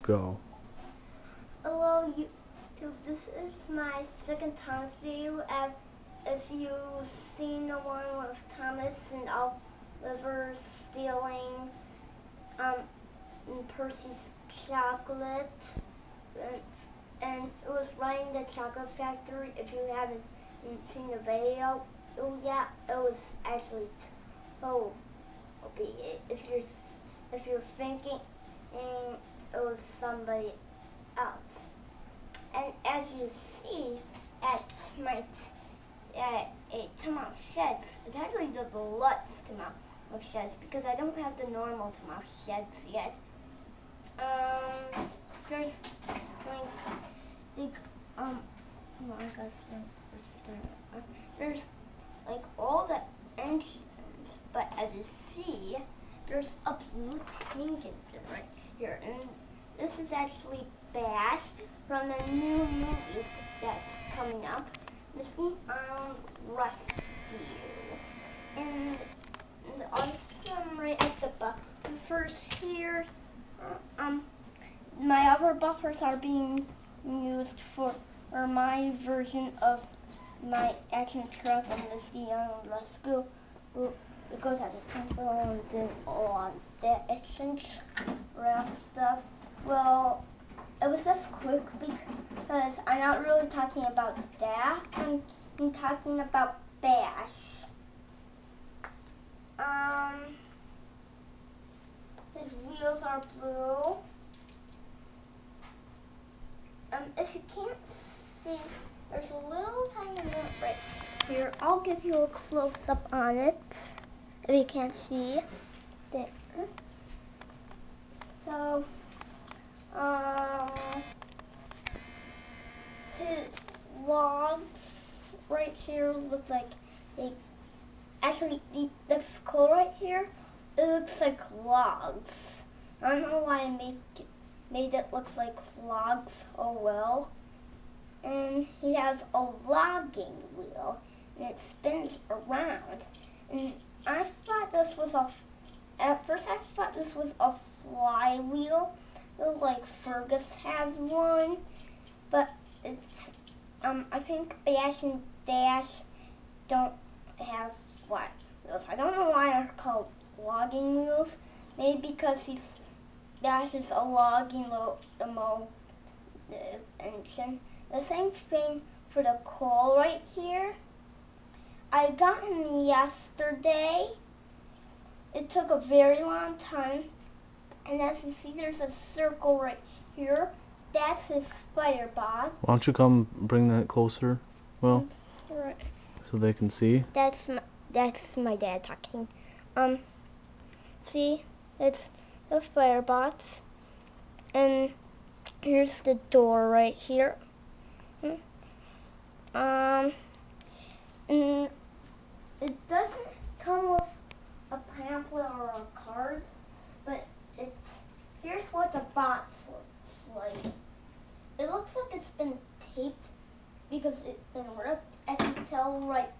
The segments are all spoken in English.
Go. Hello YouTube, this is my second Thomas video. If you've seen the one with Thomas and Oliver stealing Percy's chocolate, and it was running the chocolate factory. If you haven't seen the video, oh yeah, it was actually if you're thinking, and it was somebody else. And as you see at my Tomato Sheds, it's actually the deluxe Tomato Sheds because I don't have the normal Tomato Sheds yet. There's like big oh I guess there's like all the engines, but as you see, there's a blue tank engine right here, and this is actually Bash from the new movies that's coming up, Disney Island Rescue. And awesome right at the buffers here. My other buffers are being used for my version of my action truck on Disney Island Rescue. It goes at the temple and then all that action truck stuff. Well, it was just quick because I'm not really talking about that. I'm talking about Bash. His wheels are blue. If you can't see, there's a little tiny note right here. I'll give you a close up on it if you can't see. There. So, his logs right here look like the skull right here, it looks like logs. I don't know why I made it look like logs, oh well. And he has a logging wheel, and it spins around. And at first I thought this was a flywheel, like Fergus has one, but it's, I think Bash and Dash don't have flat wheels. I don't know why they're called logging wheels. Maybe because Dash is a logging locomotive engine. The same thing for the coal right here. I got him yesterday. It took a very long time. And as you see, there's a circle right here. That's his Firebot. Why don't you come bring that closer, Will, right, so they can see? That's my dad talking. See, that's the Firebots. And here's the door right here. And it doesn't come with a pamphlet or a card, but here's what the box looks like. It looks like it's been taped because it's been ripped. As you can tell right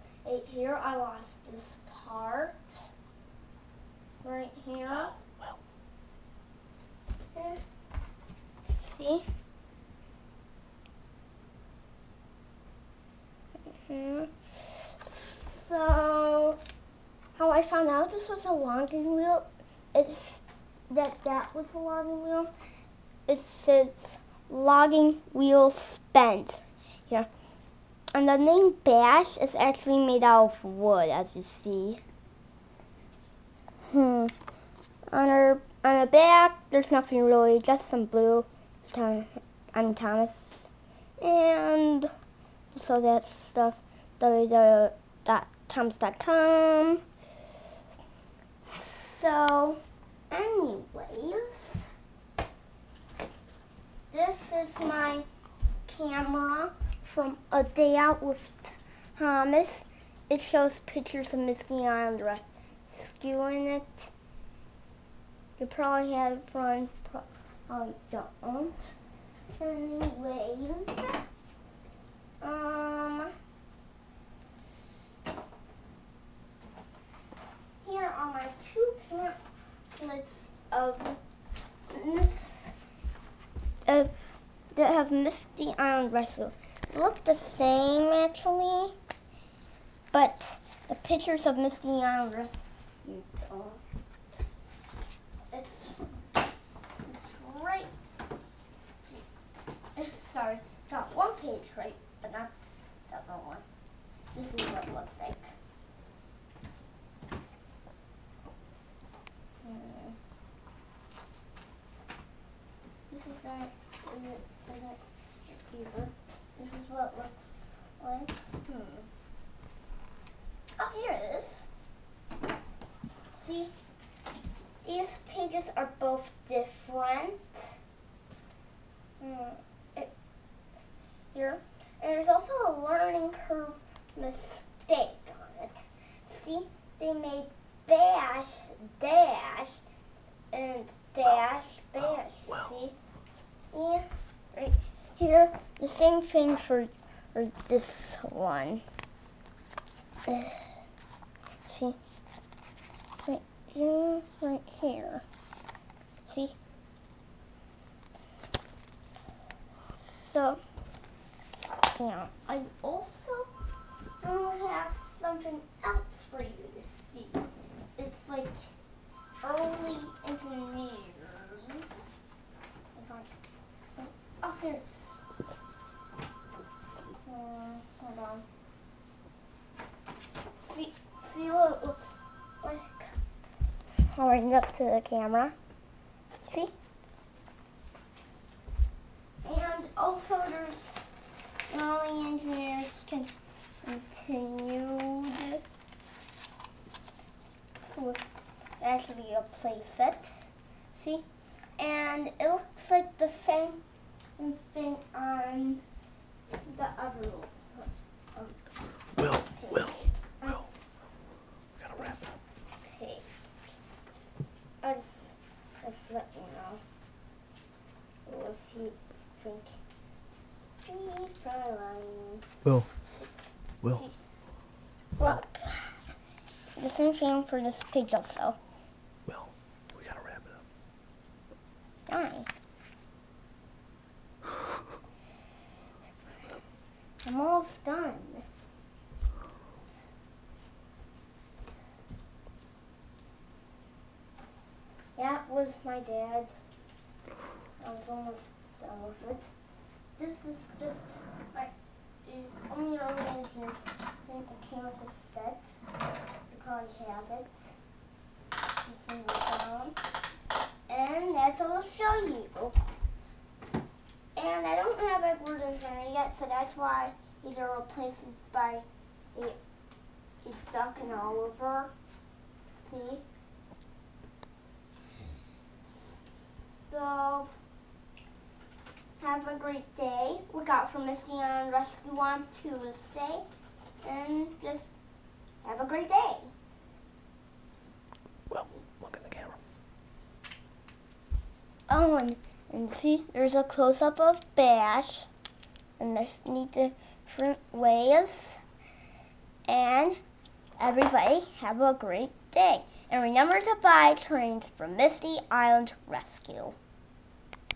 here, I lost this part right here. See? So, how I found out this was a logging wheel, that was a logging wheel. It says logging wheel spent here. And the name Bash is actually made out of wood, as you see. On the back, there's nothing really, just some blue. I'm Thomas. And so that's stuff, www.thomas.com. So, anyways, this is my camera from A Day Out with Thomas. It shows pictures of Disney Island Rescue in it. You probably have one, probably don't. Anyways, here are my two pamphlets of this have Misty Island Rescue. They look the same actually, but the pictures of Misty Island Rescue. It's right. Sorry, got one page right, but not the other one. This is what it looks like. This isn't either. This is what it looks like. Oh, here it is. See, these pages are both different. Here, and there's also a learning curve mistake on it. See, they made bash, dash, and dash, bash. See? Yeah, right here. The same thing for this one. See? Right here. See? So, yeah, I also have something else for you to see. It's like early engineers. Oh, here it is. Hold on. See what it looks like? I'll bring it up to the camera. See? And also there's early engineers continued with actually a play set. See? And it looks like the same thing on the other Will. Gotta wrap it up. Okay. I just let you know if you think he's probably lying. Will. See, look, the same thing for this page also. Will, we gotta wrap it up. Why? I'm almost done. That was my dad. I was almost done with it. This is just my only early engineer thing that came with the set. You probably have it. You can look down. And that's all I'll show you. And I don't have Edward and Henry yet, so that's why these are replaced by a Duck and Oliver. See? So, have a great day. Look out for Misty Island Rescue on Tuesday. And just have a great day. Well, look in the camera. Oh, and see, there's a close-up of Bash. And there's different ways. And everybody have a great day. And remember to buy trains from Misty Island Rescue.